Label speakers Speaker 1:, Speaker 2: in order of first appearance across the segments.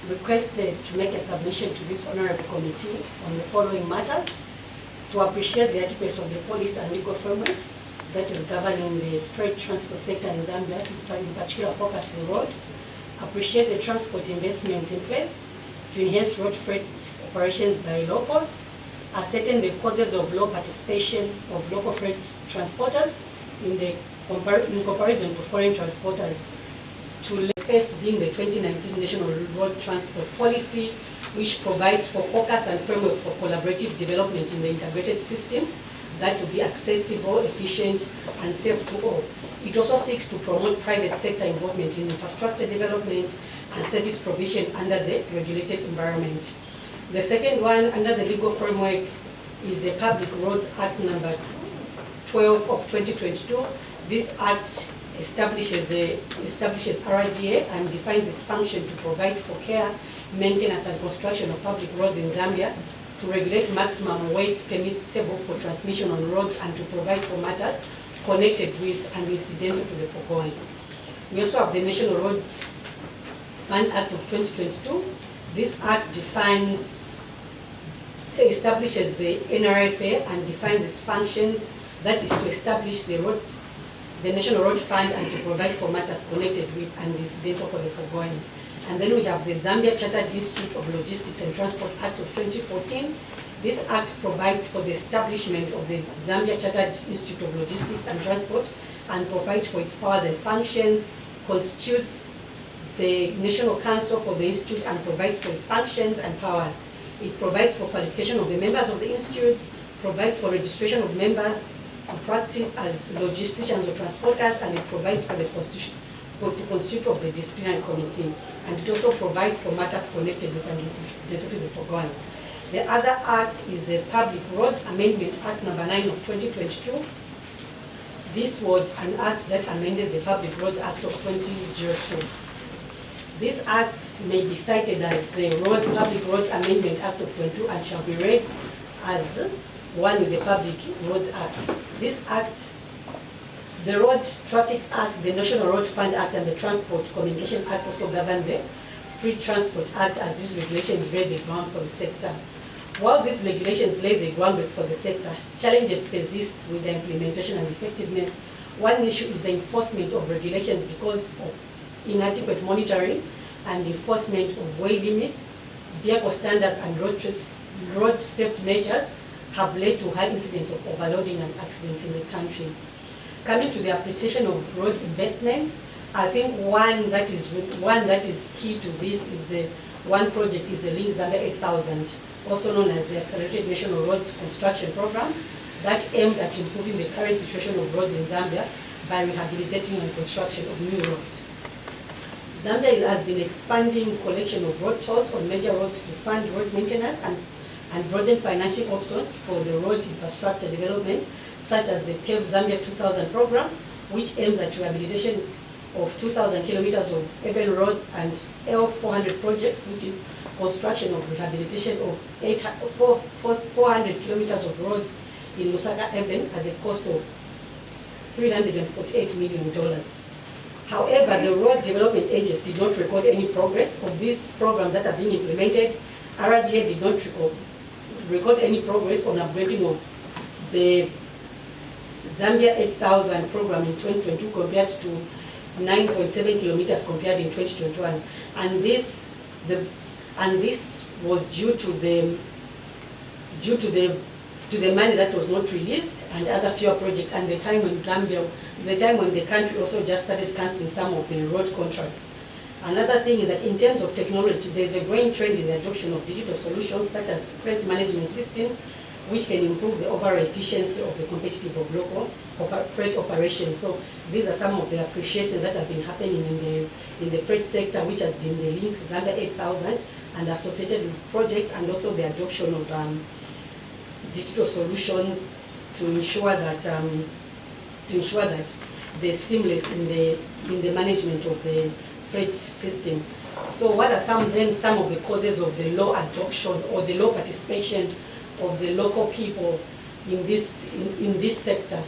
Speaker 1: requested to make a submission to this honorable committee on the following matters: to appreciate the adequacy of the policy and legal framework that is governing the freight transport sector in Zambia, in particular focus on road; appreciate the transport investments in place to enhance road freight operations by locals; ascertain the causes of low participation of local freight transporters in comparison to foreign transporters; to first being the 2019 National Road Transport Policy, which provides for focus and framework for collaborative development in the integrated system that will be accessible, efficient, and safe to all. It also seeks to promote private sector involvement in infrastructure development and service provision under the regulated environment. The second one, under the legal framework, is the Public Roads Act number 12 of 2022. This act establishes RRDA and defines its function to provide for care, maintenance, and construction of public roads in Zambia, to regulate maximum weight permissible for transmission on roads, and to provide for matters connected with and incidental to the foregoing. We also have the National Road Fund Act of 2022. This act establishes the NRFA and defines its functions, that is to establish the National Road Fund and to provide for matters connected with and incidental for the foregoing. And then we have the Zambia Chartered Institute of Logistics and Transport Act of 2014. This act provides for the establishment of the Zambia Chartered Institute of Logistics and Transport and provides for its powers and functions, constitutes the National Council for the Institute and provides for its functions and powers. It provides for qualification of the members of the institutes, provides for registration of members to practice as logisticians or transporters, and it provides for the constitute of the disciplinary committee. And it also provides for matters connected with and incidental to the foregoing. The other act is the Public Roads Amendment Act number 9 of 2022. This was an act that amended the Public Roads Act of 2002. This act may be cited as the Public Roads Amendment Act of 22 and shall be read as one with the Public Roads Act. This act, the Road Traffic Act, the National Road Fund Act, and the Transport Communication Act also govern the Free Transport Act, as these regulations lay the ground for the sector. While these regulations lay the groundwork for the sector, challenges persist with the implementation and effectiveness. One issue is the enforcement of regulations because of inadequate monitoring and enforcement of weight limits, vehicle standards, and road safety measures have led to high incidence of overloading and accidents in the country. Coming to the appreciation of road investments, I think one that is key to this is the one project is the Link Zambia 8000, also known as the Accelerated National Roads Construction Program, that aimed at improving the current situation of roads in Zambia by rehabilitating and construction of new roads. Zambia has been expanding collection of road tolls on major roads to fund road maintenance and broaden financing options for the road infrastructure development, such as the PAVE Zambia 2000 program, which aims at rehabilitation of 2,000 kilometers of urban roads, and L400 projects, which is construction of rehabilitation of 400 kilometers of roads in Lusaka urban at the cost of $348 million. However, the road development agents did not record any progress of these programs that are being implemented. RRDA did not record any progress on upgrading of the Zambia 8000 program in 2022 compared to 9.7 kilometers compared in 2021, and this was due to the money that was not released and other fewer projects, and the time when the country also just started cancelling some of the road contracts. Another thing is that in terms of technology, there's a growing trend in the adoption of digital solutions such as freight management systems, which can improve the overall efficiency of the competitive of local freight operations. So these are some of the appreciations that have been happening in the freight sector, which has been the Link Zambia 8000 and associated projects, and also the adoption of digital solutions to ensure that they're seamless in the management of the freight system. So what are some of the causes of the low adoption or the low participation of the local people in this sector?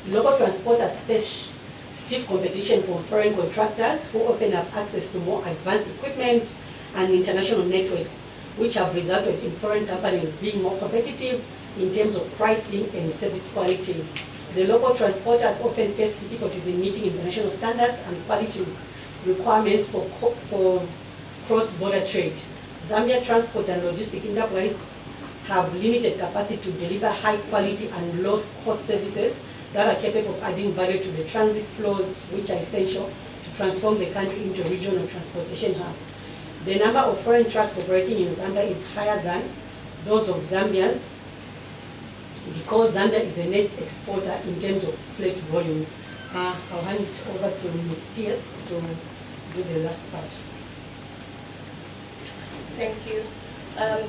Speaker 1: Local transporters face stiff competition from foreign contractors who often have access to more advanced equipment, and international networks, which have resulted in foreign companies being more competitive in terms of pricing and service quality. The local transporters often face difficulties in meeting international standards and quality requirements for cross-border trade. Zambia Transport and Logistic Enterprise have limited capacity to deliver high quality and low cost services that are capable of adding value to the transit flows, which are essential to transform the country into a regional transportation hub. The number of foreign trucks operating in Zambia is higher than those of Zambians because Zambia is a net exporter in terms of freight volumes. I'll hand it over to Ms. Pierce to do the last part.
Speaker 2: Thank you.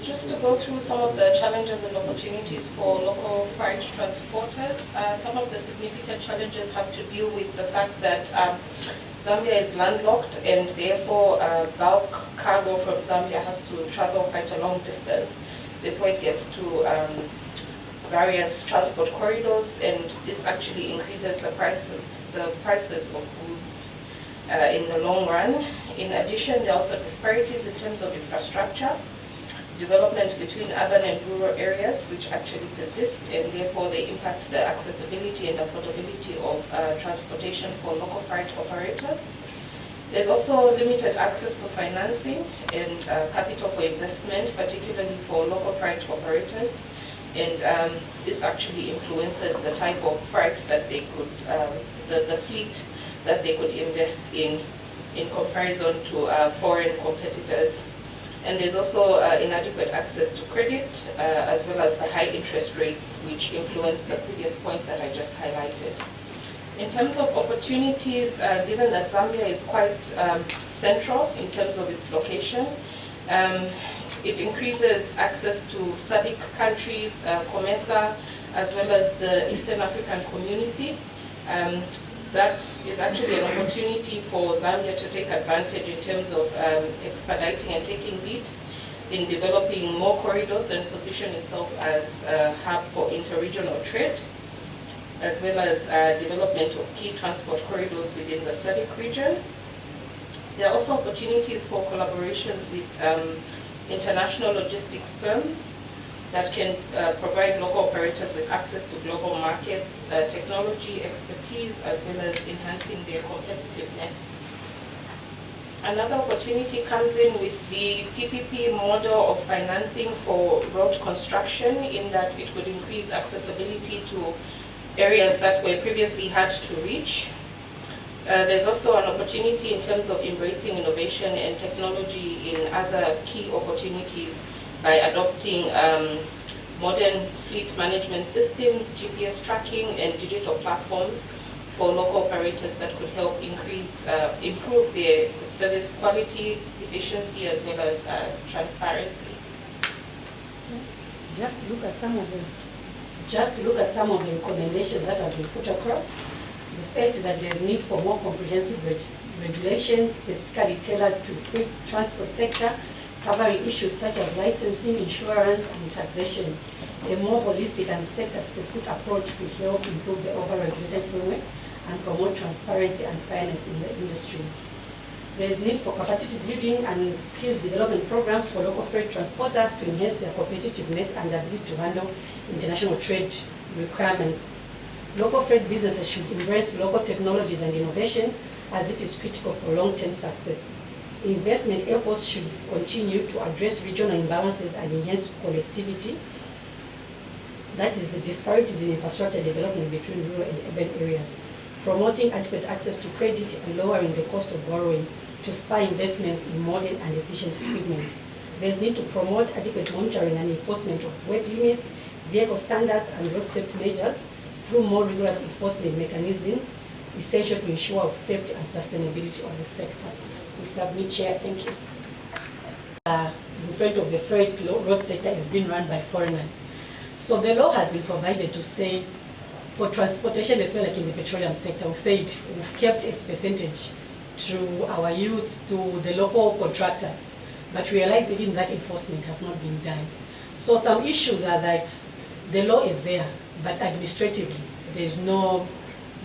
Speaker 2: Just to go through some of the challenges and opportunities for local freight transporters, some of the significant challenges have to deal with the fact that Zambia is landlocked and therefore bulk cargo from Zambia has to travel quite a long distance before it gets to various transport corridors, and this actually increases the prices of goods in the long run. In addition, there are also disparities in terms of infrastructure, development between urban and rural areas, which actually persist, and therefore they impact the accessibility and affordability of transportation for local freight operators. There's also limited access to financing and capital for investment, particularly for local freight operators, and this actually influences the type of freight that they could, the fleet that they could invest in comparison to foreign competitors. And there's also inadequate access to credit, as well as the high interest rates, which influence the previous point that I just highlighted. In terms of opportunities, given that Zambia is quite central in terms of its location, it increases access to SADC countries, COMESA, as well as the Eastern African community. That is actually an opportunity for Zambia to take advantage in terms of expediting and taking lead in developing more corridors and position itself as a hub for interregional trade, as well as development of key transport corridors within the SADC region. There are also opportunities for collaborations with international logistics firms that can provide local operators with access to global markets, technology, expertise, as well as enhancing their competitiveness. Another opportunity comes in with the PPP model of financing for road construction, in that it could increase accessibility to areas that were previously hard to reach. There's also an opportunity in terms of embracing innovation and technology in other key opportunities by adopting modern fleet management systems, GPS tracking, and digital platforms for local operators that could help improve their service quality, efficiency, as well as transparency.
Speaker 1: Just to look at some of the recommendations that have been put across. The first is that there's need for more comprehensive regulations, specifically tailored to freight transport sector, covering issues such as licensing, insurance, and taxation. A more holistic and sector-specific approach could help improve the overall regulatory framework and promote transparency and fairness in the industry. There is need for capacity building and skills development programs for local freight transporters to enhance their competitiveness and ability to handle international trade requirements. Local freight businesses should embrace local technologies and innovation, as it is critical for long-term success. Investment efforts should continue to address regional imbalances and enhance connectivity. That is the disparities in infrastructure development between rural and urban areas. Promoting adequate access to credit and lowering the cost of borrowing to spur investments in modern and efficient equipment. There is need to promote adequate monitoring and enforcement of weight limits, vehicle standards, and road safety measures through more rigorous enforcement mechanisms, essential to ensure safety and sustainability of the sector. We submit, Chair. Thank you. The front of the freight road sector is being run by foreigners. So the law has been provided to say, for transportation as well, like in the petroleum sector, we've kept its percentage to our youths, to the local contractors. But we realize even that enforcement has not been done. So some issues are that the law is there, but administratively, there's no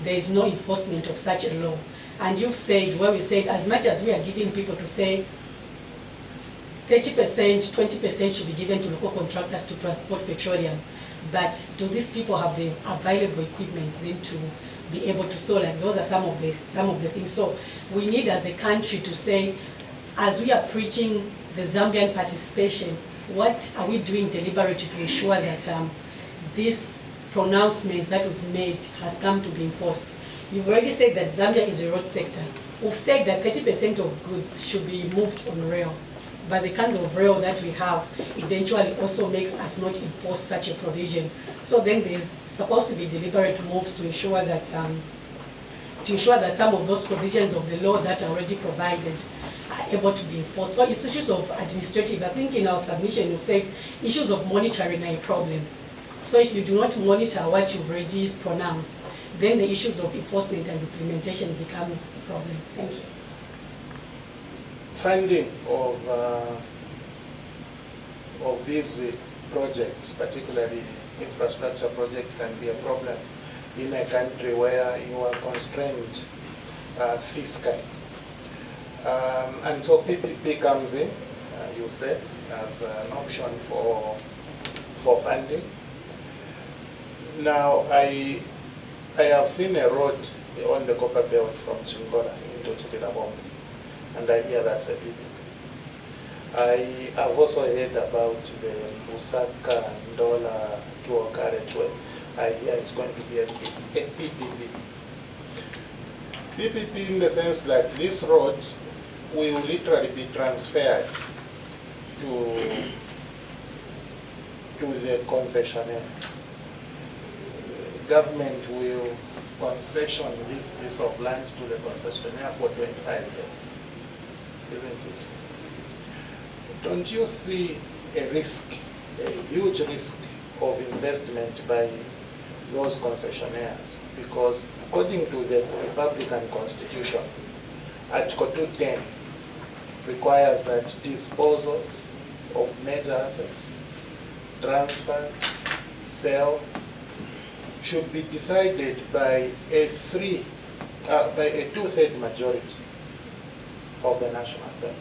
Speaker 1: enforcement of such a law. And you've said, well, we said, as much as we are giving people to say, 30%, 20% should be given to local contractors to transport petroleum. But do these people have the available equipment then to be able to sow? Like those are some of the things. So we need as a country to say, as we are preaching the Zambian participation, what are we doing deliberately to ensure that these pronouncements that we've made has come to be enforced? You've already said that Zambia is a road sector. We've said that 30% of goods should be moved on rail. But the kind of rail that we have eventually also makes us not enforce such a provision. So then there's supposed to be deliberate moves to ensure that some of those provisions of the law that are already provided are able to be enforced. So it's issues of administrative. I think in our submission you said issues of monitoring are a problem. So if you do not monitor what you've already pronounced, then the issues of enforcement and implementation becomes a problem. Thank you.
Speaker 3: Funding of these projects, particularly infrastructure projects, can be a problem in a country where you are constrained fiscally. And so PPP comes in, you said, as an option for funding. Now, I have seen a road on the Copper Belt from Chingola into Chikilabombe, and I hear that's a PPP. I have also heard about the Lusaka Ndola to Carriageway. I hear it's going to be a PPP. PPP in the sense that this road will literally be transferred to the concessionaire. Government will concession this piece of land to the concessionaire for 25 years, isn't it? Don't you see a risk, a huge risk of investment by those concessionaires? Because according to the Republican Constitution, Article 210 requires that disposals of major assets, transfers, sale, should be decided by a two-thirds majority of the National Assembly.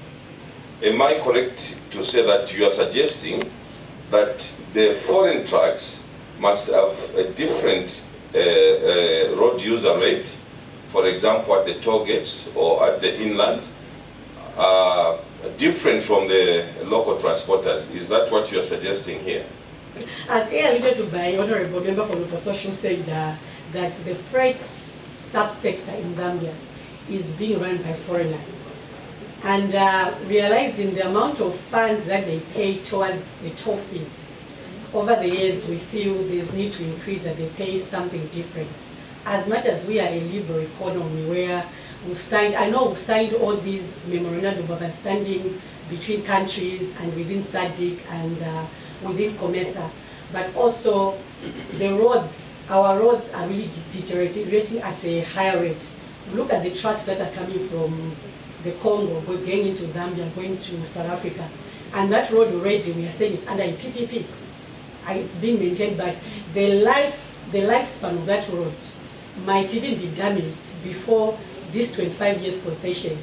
Speaker 4: Am I correct to say that you are suggesting that the foreign trucks must have a different road user rate, for example, at the toll gates or at the inland, different from the local transporters? Is that what you are suggesting here?
Speaker 1: As alluded to by Honorable Member for Local Social said that the freight subsector in Zambia is being run by foreigners. And realizing the amount of funds that they pay towards the toll fees, over the years we feel there's need to increase that they pay something different. As much as we are a liberal economy where we've signed, I know we've signed all these memorandum of understanding between countries and within SADC and within COMESA, but also the roads, our roads are really deteriorating at a higher rate. Look at the trucks that are coming from the Congo, going into Zambia, going to South Africa. And that road already, we are saying it's under a PPP. It's being maintained, but the lifespan of that road might even be damaged before this 25 years concession